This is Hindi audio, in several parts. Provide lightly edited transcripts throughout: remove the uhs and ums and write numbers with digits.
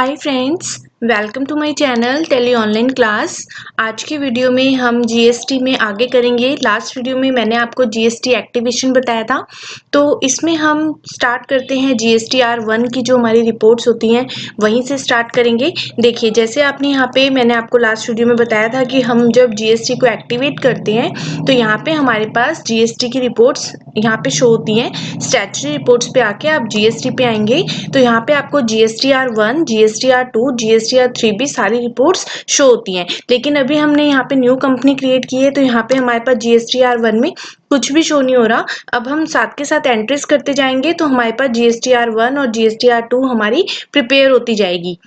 Hi friends, welcome to my channel tele online class. आज की वीडियो में हम जीएसटी में आगे करेंगे। लास्ट वीडियो में मैंने आपको जीएसटी एक्टिवेशन बताया था, तो इसमें हम स्टार्ट करते हैं GSTR-1 की जो हमारी रिपोर्ट्स होती हैं वहीं से स्टार्ट करेंगे। देखिए, जैसे आपने यहाँ पे मैंने आपको लास्ट वीडियो में बताया था कि हम जब जीएसटी को एक्टिवेट करते हैं तो यहाँ पे हमारे पास जीएसटी की रिपोर्ट्स यहाँ पे शो होती हैं। स्टैट्यूटरी रिपोर्ट्स पे आके आप जीएसटी पे आएंगे तो यहाँ पे आपको GSTR-1, GSTR-2, GSTR-3 भी सारी रिपोर्ट्स शो होती हैं। लेकिन अभी हमने यहाँ पे न्यू कंपनी क्रिएट की है तो यहाँ पे हमारे पास GSTR-1 में कुछ भी शो नहीं हो रहा। अब हम साथ के साथ एंट्रीज करते जाएंगे तो हमारे पास GSTR-1 और GSTR-2 हमारी प्रिपेयर होती जाएगी।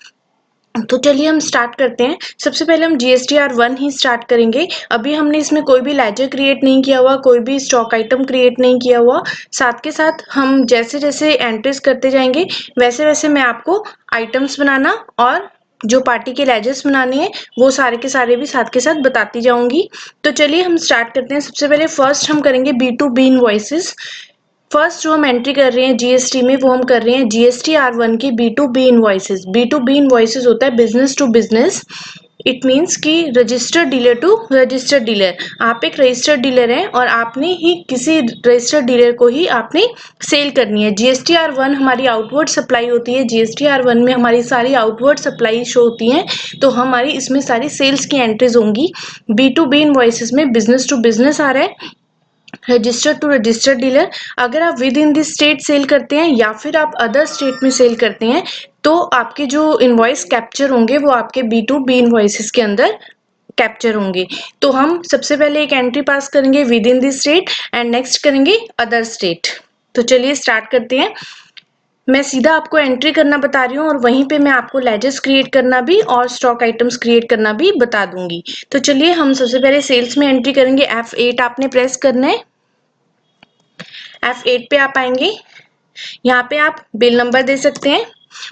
तो चलिए हम स्टार्ट करते हैं। सबसे पहले हम GSTR-1 ही स्टार्ट करेंगे। अभी हमने इसमें कोई भी लेजर क्रिएट नहीं किया हुआ, कोई भी स्टॉक आइटम क्रिएट नहीं किया हुआ। साथ के साथ हम जैसे जैसे एंट्रीज करते जाएंगे वैसे वैसे मैं आपको आइटम्स बनाना और जो पार्टी के लेजर्स बनाने हैं वो सारे के सारे भी साथ के साथ बताती जाऊंगी। तो चलिए हम स्टार्ट करते हैं। सबसे पहले फर्स्ट हम करेंगे B2B इनवॉइसेस। फर्स्ट जो हम एंट्री कर रहे हैं जीएसटी में वो हम कर रहे हैं GSTR-1 की B2B इनवॉइसेस। B2B इनवॉइसेस होता है business to business. It means कि registered dealer to registered dealer. आप एक रजिस्टर्ड डीलर हैं और आपने ही किसी रजिस्टर्ड डीलर को ही आपने सेल करनी है। GSTR-1 हमारी आउटवर्ड सप्लाई होती है। GSTR-1 में हमारी सारी आउटवर्ड सप्लाई शो होती हैं, तो हमारी इसमें सारी सेल्स की एंट्रीज होंगी। B2B इनवॉइसेस में बिजनेस टू बिजनेस आ रहा है, रजिस्टर्ड टू रजिस्टर्ड डीलर। अगर आप within this state sell करते हैं या फिर आप अदर स्टेट में सेल करते हैं तो आपके जो इनवॉइस कैप्चर होंगे वो आपके B2B इनवॉइसेस के अंदर कैप्चर होंगे। तो हम सबसे पहले एक एंट्री पास करेंगे with in this state and next करेंगे अदर स्टेट। तो चलिए स्टार्ट करते हैं। मैं सीधा आपको एंट्री करना बता रही हूँ और वहीं पे मैं आपको लेजर्स क्रिएट करना भी और स्टॉक आइटम्स क्रिएट करना भी बता दूंगी। तो चलिए हम सबसे पहले सेल्स में एंट्री करेंगे। F8 आपने प्रेस करना है। F8 पे आप आएंगे, यहाँ पे आप बिल नंबर दे सकते हैं।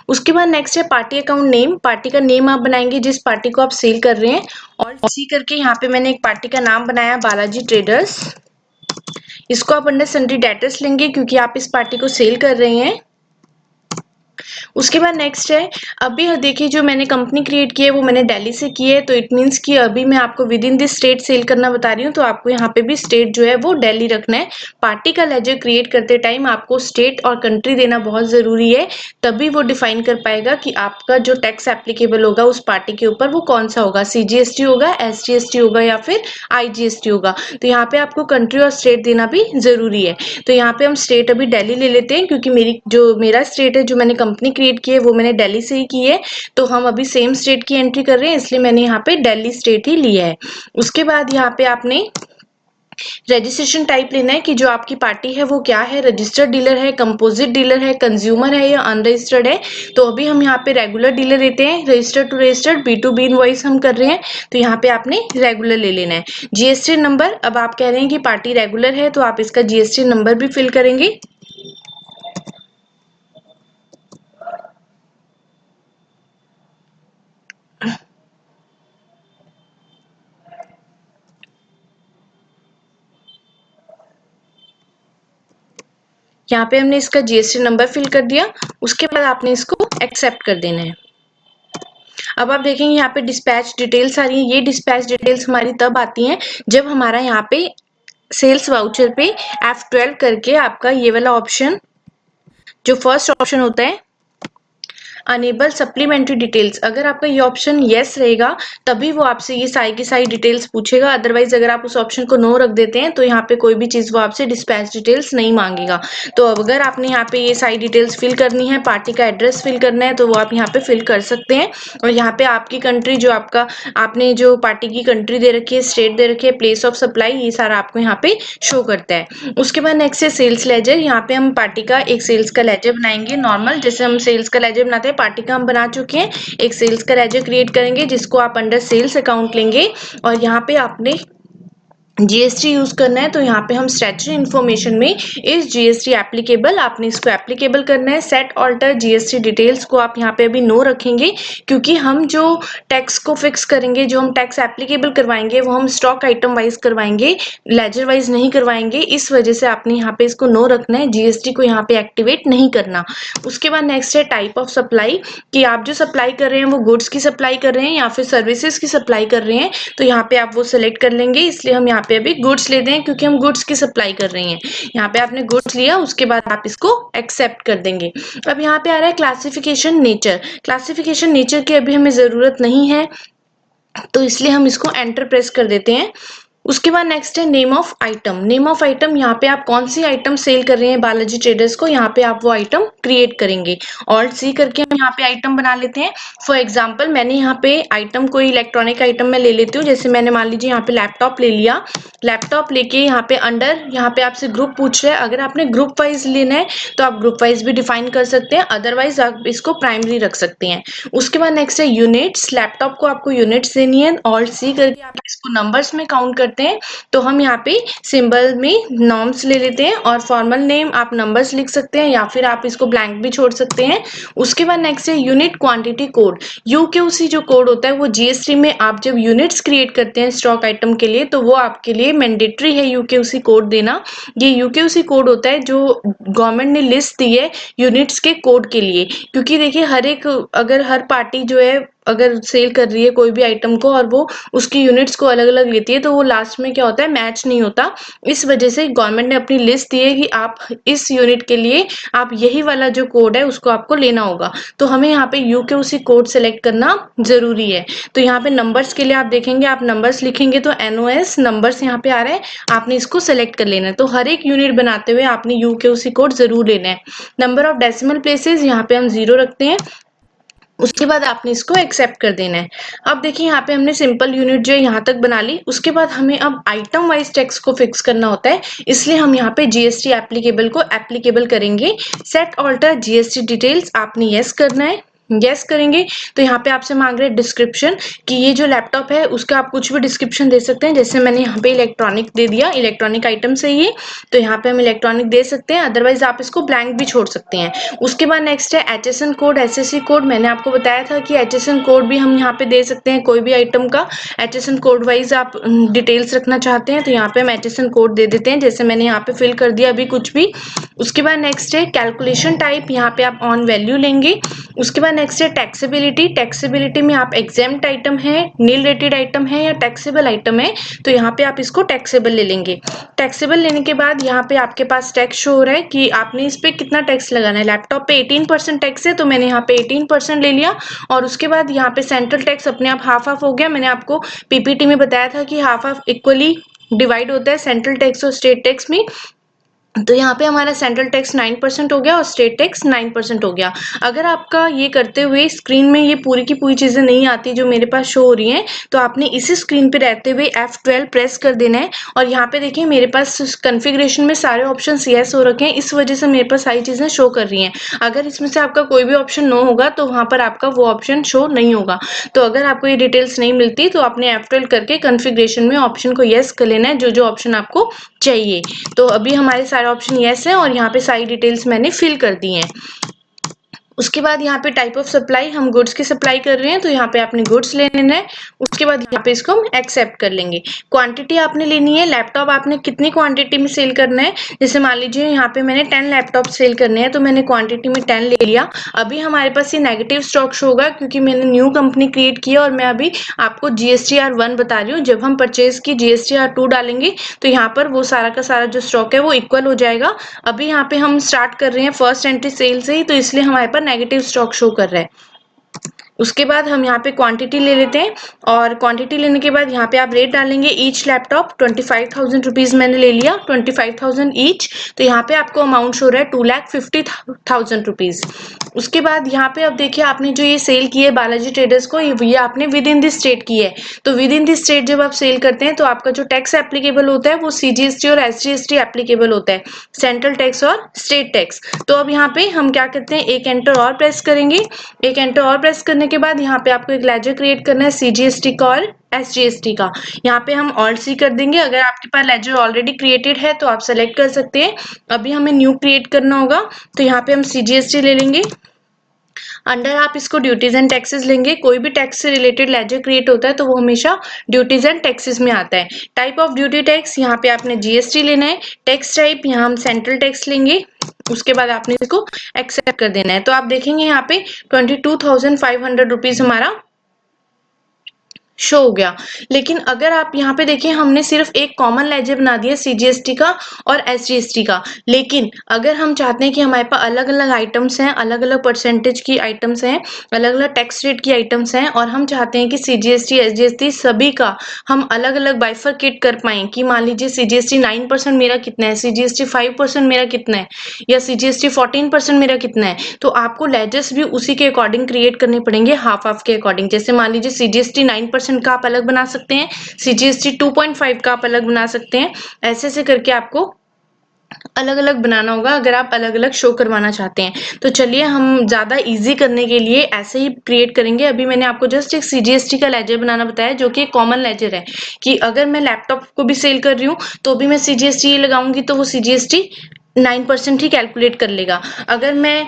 उसके बाद नेक्स्ट है पार्टी अकाउंट नेम। पार्टी का नेम आप बनाएंगे जिस पार्टी को आप सेल कर रहे हैं। और सी करके यहाँ पे मैंने एक पार्टी का नाम बनाया बालाजी ट्रेडर्स। इसको आप अंडर सन्ड्री डेटर्स लेंगे क्योंकि आप इस पार्टी को सेल कर रहे हैं। उसके बाद नेक्स्ट है, अभी देखिए जो मैंने कंपनी क्रिएट की है वो मैंने दिल्ली से की है, तो इट मीन्स कि अभी मैं आपको within this state sell करना बता रही हूँ, तो आपको यहाँ पे भी स्टेट जो है वो दिल्ली रखना है। पार्टी का लेजर क्रिएट करते टाइम आपको स्टेट और कंट्री देना बहुत जरूरी है, तभी वो डिफाइन कर पाएगा कि आपका जो टैक्स एप्लीकेबल होगा उस पार्टी के ऊपर वो कौन सा होगा, CGST होगा, SGST होगा या फिर IGST होगा। तो यहाँ पे आपको कंट्री और स्टेट देना भी जरूरी है। तो यहाँ पे हम स्टेट अभी दिल्ली ले लेते हैं क्योंकि मेरा स्टेट है जो मैंने कंपनी क्रिएट की है वो मैंने दिल्ली से ही की है, तो हम अभी सेम स्टेट की एंट्री कर रहे हैं इसलिए मैंने यहाँ पे दिल्ली स्टेट ही लिया है। उसके बाद यहाँ पे आपने रजिस्ट्रेशन टाइप लेना है कि जो आपकी पार्टी है वो क्या है, रजिस्टर्ड डीलर है, कंपोजिट डीलर है, कंज्यूमर है या अनरजिस्टर्ड है। तो अभी हम यहाँ पे रेगुलर डीलर लेते हैं। Registered to registered B2B invoice हम कर रहे हैं तो यहाँ पे आपने रेगुलर ले लेना है। GST नंबर, अब आप कह रहे हैं कि पार्टी रेगुलर है तो आप इसका GST नंबर भी फिल करेंगे। यहाँ पे हमने इसका GST नंबर फिल कर दिया। उसके बाद आपने इसको एक्सेप्ट कर देना है। अब आप देखेंगे यहाँ पे डिस्पैच डिटेल्स आ रही है। ये डिस्पैच डिटेल्स हमारी तब आती हैं जब हमारा यहाँ पे सेल्स वाउचर पे F12 करके आपका ये वाला ऑप्शन जो फर्स्ट ऑप्शन होता है अनेबल सप्लीमेंट्री डिटेल्स, अगर आपका ये ऑप्शन येस रहेगा तभी वो आपसे ये सारी की सारी डिटेल्स पूछेगा। अदरवाइज अगर आप उस ऑप्शन को नो रख देते हैं तो यहाँ पे कोई भी चीज वो आपसे डिस्पैच डिटेल्स नहीं मांगेगा। तो अगर आपने यहाँ पे ये सारी डिटेल्स फिल करनी है, पार्टी का एड्रेस फिल करना है, तो वो आप यहाँ पे फिल कर सकते हैं। और यहाँ पे आपकी कंट्री जो आपने जो पार्टी की कंट्री दे रखी है, स्टेट दे रखी है, प्लेस ऑफ सप्लाई, ये सारा आपको यहाँ पे शो करता है। उसके बाद नेक्स्ट है सेल्स लेजर। यहाँ पे हम पार्टी का एक सेल्स का लेजर बनाएंगे। नॉर्मल जैसे हम सेल्स का लेजर बनाते हैं, पार्टी का हम बना चुके हैं। एक सेल्स का लेजर क्रिएट करेंगे जिसको आप अंडर सेल्स अकाउंट लेंगे और यहाँ पे आपने जीएसटी यूज करना है तो यहाँ पे हम स्टैट्यूटरी इन्फॉर्मेशन में इस जीएसटी एप्लीकेबल, आपने इसको एप्लीकेबल करना है। सेट ऑल्टर जीएसटी डिटेल्स को आप यहाँ पे अभी नो रखेंगे, क्योंकि हम जो टैक्स को फिक्स करेंगे, जो हम टैक्स एप्लीकेबल करवाएंगे वो हम स्टॉक आइटम वाइज करवाएंगे, लेजर वाइज नहीं करवाएंगे। इस वजह से आपने यहाँ पे इसको नो रखना है, जीएसटी को यहाँ पे एक्टिवेट नहीं करना। उसके बाद नेक्स्ट है टाइप ऑफ सप्लाई, कि आप जो सप्लाई कर रहे हैं वो गुड्स की सप्लाई कर रहे हैं या फिर सर्विसेज की सप्लाई कर रहे हैं, तो यहाँ पे आप वो सिलेक्ट कर लेंगे। इसलिए हम यहाँ पे अभी गुड्स लेते हैं, क्योंकि हम गुड्स की सप्लाई कर रहे हैं। यहाँ पे आपने गुड्स लिया, उसके बाद आप इसको एक्सेप्ट कर देंगे। अब यहाँ पे आ रहा है क्लासिफिकेशन नेचर। क्लासिफिकेशन नेचर की अभी हमें जरूरत नहीं है, तो इसलिए हम इसको एंटर प्रेस कर देते हैं। उसके बाद नेक्स्ट है name of item. Name of item, यहाँ पे आप कौन सी आइटम सेल कर रहे हैं बालाजी ट्रेडर्स को, यहाँ पे आप वो आइटम क्रिएट करेंगे। ऑल्ट सी करके हम यहाँ पे आइटम बना लेते हैं। फॉर एग्जांपल मैंने यहाँ पे आइटम कोई इलेक्ट्रॉनिक आइटम मैं ले लेती हूँ, जैसे मैंने मान लीजिए यहाँ पे लैपटॉप ले लिया। लैपटॉप लेके यहाँ पे अंडर, यहाँ पे आपसे ग्रुप पूछ रहे हैं। अगर आपने ग्रुप वाइज लेना है तो आप ग्रुप वाइज भी डिफाइन कर सकते हैं, अदरवाइज आप इसको प्राइमरी रख सकते हैं। उसके बाद नेक्स्ट है यूनिट्स। लैपटॉप को आपको यूनिट्स देनी है। ऑल्ट सी करके आप इसको नंबर्स में काउंट करते हैं, तो हम यहाँ पे सिंबल में नॉर्म्स ले लेते हैं, और फॉर्मल नेम आप नंबर्स लिख सकते हैं या फिर आप इसको ब्लैंक भी छोड़ सकते हैं। उसके बाद नेक्स्ट है यूनिट क्वांटिटी कोड। यूक्यूसी जो कोड होता है वो जीएसटी में आप जब यूनिट्स क्रिएट करते हैं स्टॉक आइटम के लिए, तो वो आपके लिए मैंडेटरी है यूक्यूसी कोड देना। ये यूक्यूसी कोड होता है जो गवर्नमेंट ने लिस्ट दी है यूनिट्स के कोड के लिए, क्योंकि देखिए हर एक, अगर हर पार्टी जो है अगर सेल कर रही है कोई भी आइटम को और वो उसकी यूनिट्स को अलग अलग लेती है, तो वो लास्ट में क्या होता है, मैच नहीं होता। इस वजह से गवर्नमेंट ने अपनी लिस्ट दी है कि आप इस यूनिट के लिए आप यही वाला जो कोड है उसको आपको लेना होगा। तो हमें यहाँ पे यूक्यूसी कोड सेलेक्ट करना जरूरी है। तो यहाँ पे नंबर्स के लिए आप देखेंगे, आप नंबर्स लिखेंगे तो एनओएस नंबर्स यहाँ पे आ रहा है, आपने इसको सेलेक्ट कर लेना है। तो हर एक यूनिट बनाते हुए आपने यूक्यूसी कोड जरूर लेना है। नंबर ऑफ डेसिमल प्लेसेस यहाँ पे हम 0 रखते हैं। उसके बाद आपने इसको एक्सेप्ट कर देना है। अब देखिए यहाँ पे हमने सिंपल यूनिट जो है यहाँ तक बना ली। उसके बाद हमें अब आइटम वाइज टैक्स को फिक्स करना होता है, इसलिए हम यहाँ पे जीएसटी एप्लीकेबल को एप्लीकेबल करेंगे। सेट ऑल्टर जीएसटी डिटेल्स आपने यस करना है। यस करेंगे तो यहाँ पे आपसे मांग रहे हैं डिस्क्रिप्शन, कि ये जो लैपटॉप है उसका आप कुछ भी डिस्क्रिप्शन दे सकते हैं। जैसे मैंने यहाँ पे इलेक्ट्रॉनिक दे दिया, इलेक्ट्रॉनिक आइटम से ये, तो यहाँ पे हम इलेक्ट्रॉनिक दे सकते हैं, अदरवाइज आप इसको ब्लैंक भी छोड़ सकते हैं। उसके बाद नेक्स्ट है एचएसएन कोड, एसएससी कोड। मैंने आपको बताया था कि एचएसएन कोड भी हम यहाँ पे दे सकते हैं, कोई भी आइटम का एचएसएन कोड वाइज आप डिटेल्स रखना चाहते हैं तो यहाँ पे हम एचएसएन कोड दे देते हैं, जैसे मैंने यहाँ पे फिल कर दिया अभी कुछ भी। उसके बाद नेक्स्ट है कैलकुलेशन टाइप, यहाँ पे आप ऑन वैल्यू लेंगे। उसके बाद नेक्स्ट है टैक्सेबिलिटी। टैक्सेबिलिटी में आप एग्जेम्प्ट आइटम है, नील रेटेड आइटम है या टैक्सेबल आइटम है, तो यहाँ पे आप इसको टैक्सेबल ले लेंगे। टैक्सेबल लेने के बाद यहाँ पे आपके पास टैक्स शो हो रहा है कि आपने इस पे कितना टैक्स लगाना है। लैपटॉप पे 18% टैक्स है, तो मैंने यहाँ पे 18% ले लिया। और उसके बाद यहाँ पे सेंट्रल टैक्स अपने आप हाफ हाफ हो गया। मैंने आपको पीपीटी में बताया था कि हाफ हाफ इक्वली डिवाइड होता है सेंट्रल टैक्स और स्टेट टैक्स में। तो यहाँ पे हमारा सेंट्रल टैक्स 9% हो गया और स्टेट टैक्स 9% हो गया। अगर आपका ये करते हुए स्क्रीन में ये पूरी की पूरी चीजें नहीं आती जो मेरे पास शो हो रही हैं, तो आपने इसी स्क्रीन पे रहते हुए F12 प्रेस कर देना है। और यहाँ पे देखिए मेरे पास कॉन्फ़िगरेशन में सारे ऑप्शन यस हो रखे हैं, इस वजह से मेरे पास सारी चीजें शो कर रही हैं। अगर इसमें से आपका कोई भी ऑप्शन नो होगा तो वहां पर आपका वो ऑप्शन शो नहीं होगा। तो अगर आपको ये डिटेल्स नहीं मिलती तो आपने F12 करके कॉन्फ़िगरेशन में ऑप्शन को यस कर लेना है, जो जो ऑप्शन आपको चाहिए। तो अभी हमारे सारे ऑप्शन यस है और यहाँ पे सारी डिटेल्स मैंने फिल कर दी हैं। उसके बाद यहाँ पे टाइप ऑफ सप्लाई, हम गुड्स की सप्लाई कर रहे हैं तो यहाँ पे आपने गुड्स ले लेना है। उसके बाद यहाँ पे इसको हम एक्सेप्ट कर लेंगे। क्वांटिटी आपने लेनी है, लैपटॉप आपने कितनी क्वांटिटी में सेल करना है। जैसे मान लीजिए यहाँ पे मैंने 10 लैपटॉप सेल करने हैं, तो मैंने क्वांटिटी में 10 ले लिया। अभी हमारे पास ये नेगेटिव स्टॉक शो होगा क्योंकि मैंने न्यू कंपनी क्रिएट की है और मैं अभी आपको GSTR1 बता रही हूँ। जब हम परचेज की GSTR2 डालेंगे तो यहाँ पर वो सारा का सारा जो स्टॉक है वो इक्वल हो जाएगा। अभी यहाँ पे हम स्टार्ट कर रहे हैं फर्स्ट एंट्री सेल से ही, तो इसलिए हमारे पास नेगेटिव स्टॉक शो कर रहा है। उसके बाद हम यहाँ पे क्वांटिटी ले लेते हैं और क्वांटिटी लेने के बाद यहाँ पे आप रेट डालेंगे। ईच लैपटॉप 25,000 रुपीज मैंने ले लिया, 25,000 ईच। तो यहाँ पे आपको अमाउंट शो रहा है 2,50,000 रुपीज। उसके बाद यहाँ पे अब देखिए आपने जो ये सेल की है बालाजी ट्रेडर्स को, ये आपने विद इन दिस स्टेट की है। तो विद इन दिस स्टेट जब आप सेल करते हैं तो आपका जो टैक्स एप्लीकेबल होता है वो CGST और SGST एप्लीकेबल होता है, सेंट्रल टैक्स और स्टेट टैक्स। तो अब यहाँ पे हम क्या करते हैं, एक एंटर और प्रेस करेंगे। एक एंटर और प्रेस करने के बाद यहाँ पे आपको एक लेजर क्रिएट करना है CGST का और SGST का। यहाँ पे हम ऑल्ट सी कर देंगे। अगर आपके पास लेजर ऑलरेडी क्रिएटेड है तो आप सेलेक्ट कर सकते हैं। अभी हमें न्यू क्रिएट करना होगा, तो यहाँ पे हम CGST ले लेंगे। अंडर आप इसको ड्यूटीज एंड टैक्सेस लेंगे। कोई भी टैक्स से रिलेटेड लेजर क्रिएट होता है तो वो हमेशा ड्यूटीज एंड टैक्सेस में आता है। टाइप ऑफ ड्यूटी टैक्स, यहाँ पे आपने GST लेना है। टैक्स टाइप यहाँ हम सेंट्रल टैक्स लेंगे। उसके बाद आपने इसको एक्सेप्ट कर देना है। तो आप देखेंगे यहाँ पे 22,500 रुपीज हमारा शो हो गया। लेकिन अगर आप यहाँ पे देखें, हमने सिर्फ एक कॉमन लेजर बना दिया CGST का और SGST का। लेकिन अगर हम चाहते हैं कि हमारे पास अलग अलग आइटम्स हैं, अलग अलग परसेंटेज की आइटम्स हैं, अलग अलग टैक्स रेट की आइटम्स हैं, और हम चाहते हैं कि CGST SGST सभी का हम अलग अलग बाइफरकेट कर पाएं कि मान लीजिए CGST 9% मेरा कितना है, CGST 5% मेरा कितना है, या CGST 14% मेरा कितना है, तो आपको लेजर्स भी उसी के अकॉर्डिंग क्रिएट करने पड़ेंगे, हाफ हाफ के अकॉर्डिंग। जैसे मान लीजिए CGST 9% का आप अलग बना सकते हैं, CGST 2.5 का आप अलग बना सकते हैं। ऐसे ऐसे करके आपको अलग अलग बनाना होगा अगर आप अलग अलग शो करवाना चाहते हैं। तो चलिए हम ज्यादा इजी करने के लिए ऐसे ही क्रिएट करेंगे। अभी मैंने आपको जस्ट एक CGST का लेजर बनाना बताया, जो कि कॉमन लेजर है कि अगर मैं लैपटॉप को भी सेल कर रही हूँ तो भी मैं CGST लगाऊंगी तो वो CGST 9% ही कैलकुलेट कर लेगा। अगर मैं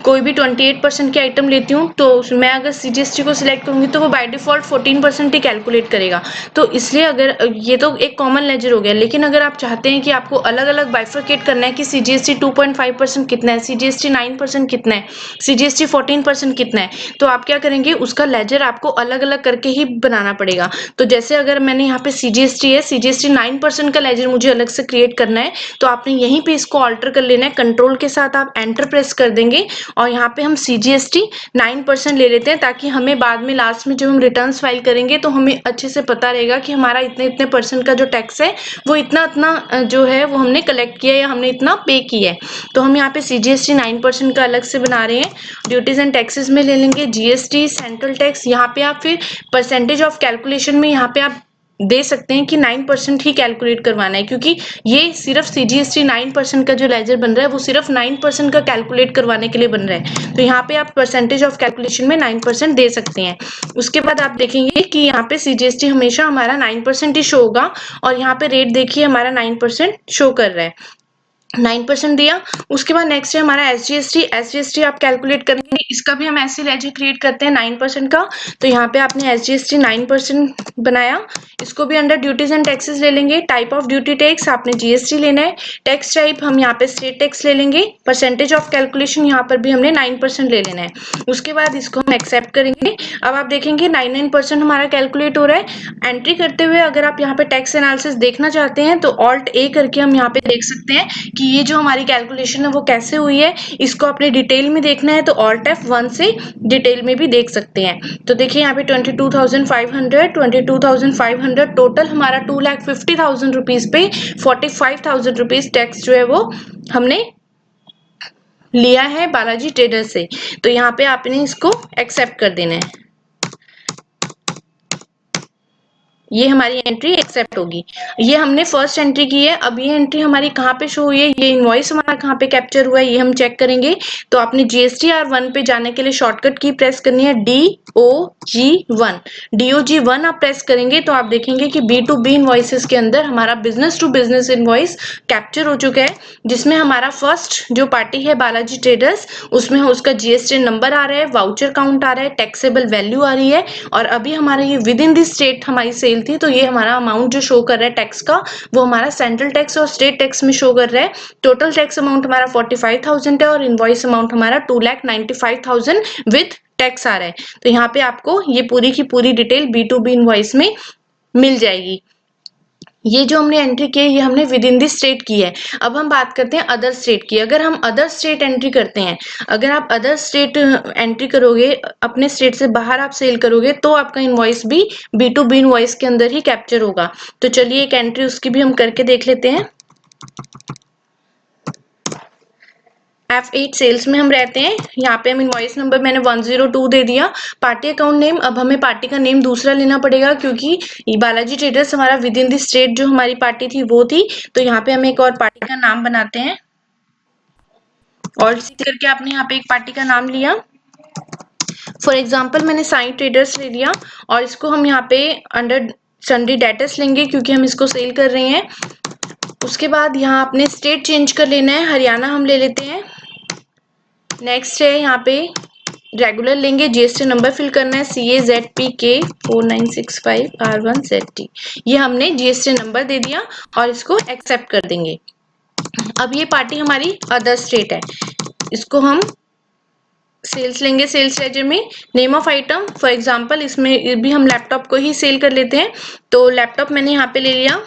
कोई भी 28% की आइटम लेती हूँ तो मैं अगर CGST को सिलेक्ट करूंगी तो वो बाय डिफॉल्ट 14% ही कैलकुलेट करेगा। तो इसलिए अगर ये तो एक कॉमन लेजर हो गया, लेकिन अगर आप चाहते हैं कि आपको अलग अलग बाइफरकेट करना है कि CGST 2.5% कितना है, CGST 9% कितना है, CGST 14% कितना है, तो आप क्या करेंगे, उसका लेजर आपको अलग अलग करके ही बनाना पड़ेगा। तो जैसे अगर मैंने यहाँ पे CGST है, CGST 9% का लेजर मुझे अलग से क्रिएट करना है, तो आपने यहीं पे इसको ऑल्टर कर लेना है। कंट्रोल के साथ आप एंटर प्रेस कर देंगे और यहाँ पे हम CGST 9% ले लेते हैं, ताकि हमें बाद में लास्ट में जब हम रिटर्न्स फाइल करेंगे तो हमें अच्छे से पता रहेगा कि हमारा इतने इतने परसेंट का जो टैक्स है वो इतना इतना जो है वो हमने कलेक्ट किया या हमने इतना पे किया है। तो हम यहाँ पे CGST 9% का अलग से बना रहे हैं। ड्यूटीज एंड टैक्सेस में ले लेंगे GST सेंट्रल टैक्स। यहाँ पे आप फिर परसेंटेज ऑफ कैलकुलेशन में यहाँ पे आप दे सकते हैं कि 9% ही कैलकुलेट करवाना है, क्योंकि ये सिर्फ CGST 9% का जो लेजर बन रहा है वो सिर्फ 9% का कैलकुलेट करवाने के लिए बन रहा है। तो यहाँ पे आप परसेंटेज ऑफ कैलकुलेशन में 9% दे सकते हैं। उसके बाद आप देखेंगे कि यहाँ पे CGST हमेशा हमारा 9% ही शो होगा, और यहाँ पे रेट देखिए हमारा 9% शो कर रहा है। 9% दिया। उसके बाद नेक्स्ट है हमारा SGST आप कैलकुलेट करेंगे। इसका भी हम ऐसे लेजर क्रिएट करते हैं 9% का। तो यहाँ पे आपने SGST 9% बनाया। इसको भी अंडर ड्यूटीज एंड टैक्सेस ले लेंगे। टाइप ऑफ ड्यूटी टैक्स आपने GST लेना है। टैक्स टाइप हम यहाँ पे स्टेट टैक्स ले लेंगे। परसेंटेज ऑफ कैलकुलेशन यहाँ पर भी हमने 9% ले लेना है। उसके बाद इसको हम एक्सेप्ट करेंगे। अब आप देखेंगे 9% हमारा कैलकुलेट हो रहा है। एंट्री करते हुए अगर आप यहाँ पे टैक्स एनालिसिस देखना चाहते हैं तो Alt-A करके हम यहाँ पे देख सकते हैं कि ये जो हमारी कैलकुलेशन है वो कैसे हुई है। इसको अपने डिटेल में देखना है तो Alt-F1 से डिटेल में भी देख सकते हैं। तो देखिए यहाँ पे 22,500 टोटल हमारा 2,50,000 रुपीज पे 45,000 रुपीज टैक्स जो है वो हमने लिया है बालाजी ट्रेडर्स से। तो यहाँ पे आपने इसको एक्सेप्ट कर देना है। ये हमारी एंट्री एक्सेप्ट होगी। ये हमने फर्स्ट एंट्री की है। अब ये एंट्री हमारी कहाँ पे शो हुई है, ये इनवॉइस हमारा कहाँ पे कैप्चर हुआ है, ये हम चेक करेंगे। तो आपने GSTR1 पे जाने के लिए शॉर्टकट की प्रेस करनी है DOG1। DOG1 आप प्रेस करेंगे तो आप देखेंगे कि B2B इनवॉइसेस के अंदर हमारा business to business invoice capture हो चुका है, जिसमें हमारा फर्स्ट जो पार्टी है बालाजी ट्रेडर्स, उसमें उसका GST नंबर आ रहा है, वाउचर काउंट आ रहा है, टैक्सेबल वैल्यू आ रही है, और अभी हमारा ये विद इन द स्टेट हमारी सेल थी। तो ये हमारा अमाउंट जो शो कर रहा है टैक्स का वो हमारा सेंट्रल टैक्स और स्टेट टैक्स में शो कर रहा है। टोटल टैक्स अमाउंट हमारा 45,000 है और इनवॉइस अमाउंट हमारा 2,95,000 विद टैक्स आ रहा है। तो यहाँ पे आपको ये पूरी की पूरी डिटेल B2B इनवॉइस में मिल जाएगी। ये जो हमने एंट्री की है ये हमने विद इन द स्टेट की है। अब हम बात करते हैं अदर स्टेट की। अगर हम अदर स्टेट एंट्री करते हैं, अगर आप अदर स्टेट एंट्री करोगे, अपने स्टेट से बाहर आप सेल करोगे, तो आपका इनवॉइस भी B2B इनवॉइस के अंदर ही कैप्चर होगा। तो चलिए एक एंट्री उसकी भी हम करके देख लेते हैं। F8 सेल्स में हम रहते हैं। यहाँ पे हम इनवॉइस नंबर मैंने 102 दे दिया। पार्टी अकाउंट नेम, अब हमें पार्टी का नेम दूसरा लेना पड़ेगा, क्योंकि बालाजी ट्रेडर्स हमारा विद इन द स्टेट जो हमारी पार्टी थी वो थी। तो यहाँ पे हम एक और पार्टी का नाम बनाते हैं। Alt-C करके आपने यहाँ पे एक पार्टी का नाम लिया। फॉर एग्जाम्पल मैंने साई ट्रेडर्स ले लिया और इसको हम यहाँ पे अंडर सन्ड्री डेटर्स लेंगे क्योंकि हम इसको सेल कर रहे हैं। उसके बाद यहाँ आपने स्टेट चेंज कर लेना है, हरियाणा हम ले लेते हैं। नेक्स्ट है यहाँ पे रेगुलर लेंगे, जीएसटी नंबर फिल करना है CAZPK 4965R1ZT। ये हमने जीएसटी नंबर दे दिया और इसको एक्सेप्ट कर देंगे। अब ये पार्टी हमारी अदर स्टेट है, इसको हम सेल्स लेंगे। सेल्स लेजर में name of item, for example इसमें भी हम लैपटॉप को ही सेल कर लेते हैं। तो लैपटॉप मैंने यहाँ पे ले लिया,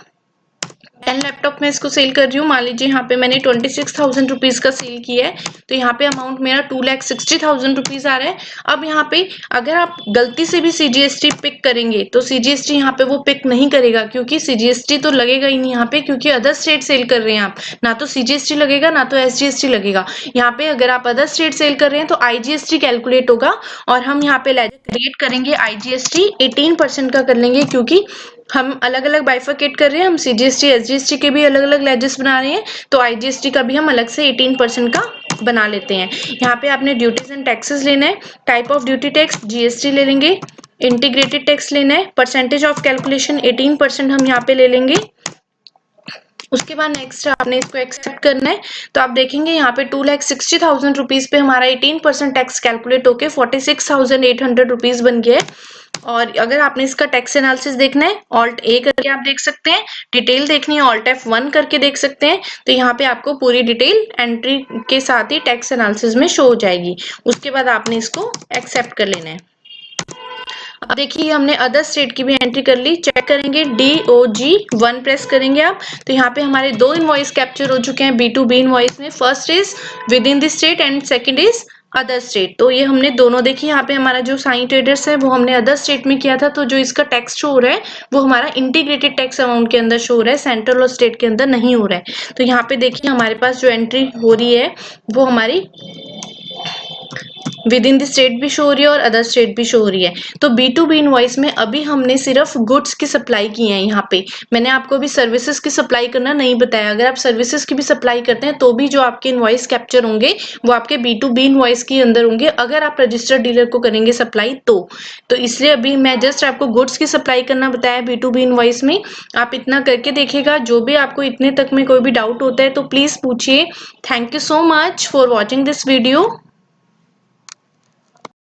10 लैपटॉप में इसको सेल कर रही हूँ। मान लीजिए यहाँ पे मैंने 26,000 रुपीज का सेल किया है, तो यहाँ पे अमाउंट मेरा 2,60,000 रुपीज आ रहा है। अब यहाँ पे अगर आप गलती से भी CGST पिक करेंगे तो CGST यहाँ पे वो पिक नहीं करेगा, क्योंकि CGST तो लगेगा ही नहीं यहाँ पे, क्योंकि अदर स्टेट सेल कर रहे हैं आप, ना तो CGST लगेगा ना तो SGST लगेगा। यहाँ पे अगर आप अदर स्टेट सेल कर रहे हैं तो IGST कैलकुलेट होगा और हम यहाँ पे लेजर क्रिएट करेंगे। IGST 18% का कर लेंगे, क्योंकि हम अलग अलग बाइफरकेट कर रहे हैं, हम CGST SGST के भी अलग अलग लेजेस बना रहे हैं, तो IGST का भी हम अलग से 18% का बना लेते हैं। यहाँ पे आपने ड्यूटीज एंड टैक्सेस लेना है, type of duty tax GST ले लेंगे, इंटीग्रेटेड टैक्स लेना है, परसेंटेज ऑफ कैलकुलेशन 18% हम यहाँ पे ले लेंगे। उसके बाद नेक्स्ट आपने इसको एक्सेप्ट करना है। तो आप देखेंगे यहाँ पे 2,60,000 रुपीज पे हमारा 18% टैक्स कैलकुलेट होके 46,800 रुपीज बन गया है। और अगर आपने इसका टैक्स एनालिसिस देखना है, Alt A करके आप देख सकते हैं। डिटेल देखनी है, Alt F1 करके देख सकते हैं। तो यहाँ पे आपको पूरी डिटेल एंट्री के साथ ही टैक्स एनालिसिस में शो हो जाएगी। उसके बाद आपने इसको एक्सेप्ट कर लेना है। अब देखिए हमने अदर स्टेट की भी एंट्री कर ली। चेक करेंगे DOG1 प्रेस करेंगे आप, तो यहाँ पे हमारे 2 इनवॉइस कैप्चर हो चुके हैं B2B इनवॉइस में। First is with in the state and second is other state. तो ये हमने दोनों देखी। यहाँ पे हमारा जो साई ट्रेडर्स है वो हमने अदर स्टेट में किया था, तो जो इसका टैक्स शो हो रहा है वो हमारा इंटीग्रेटेड टैक्स अमाउंट के अंदर शो हो रहा है, सेंट्रल और स्टेट के अंदर नहीं हो रहा है। तो यहाँ पे देखिए हमारे पास जो एंट्री हो रही है वो हमारी विद इन द स्टेट भी शो हो रही है और अदर स्टेट भी शो हो रही है। तो B2B इनवॉइस में अभी हमने सिर्फ गुड्स की सप्लाई की है। यहाँ पे मैंने आपको अभी सर्विसेज की सप्लाई करना नहीं बताया। अगर आप सर्विसेज की भी सप्लाई करते हैं तो भी जो आपके इनवॉइस कैप्चर होंगे वो आपके B2B इनवॉइस के अंदर होंगे, अगर आप रजिस्टर्ड डीलर को करेंगे सप्लाई तो इसलिए अभी मैं जस्ट आपको गुड्स की सप्लाई करना बताया B2B इनवॉइस में। आप इतना करके देखिएगा। जो भी आपको इतने तक में कोई भी डाउट होता है तो प्लीज पूछिए। Thank you so much for watching this video.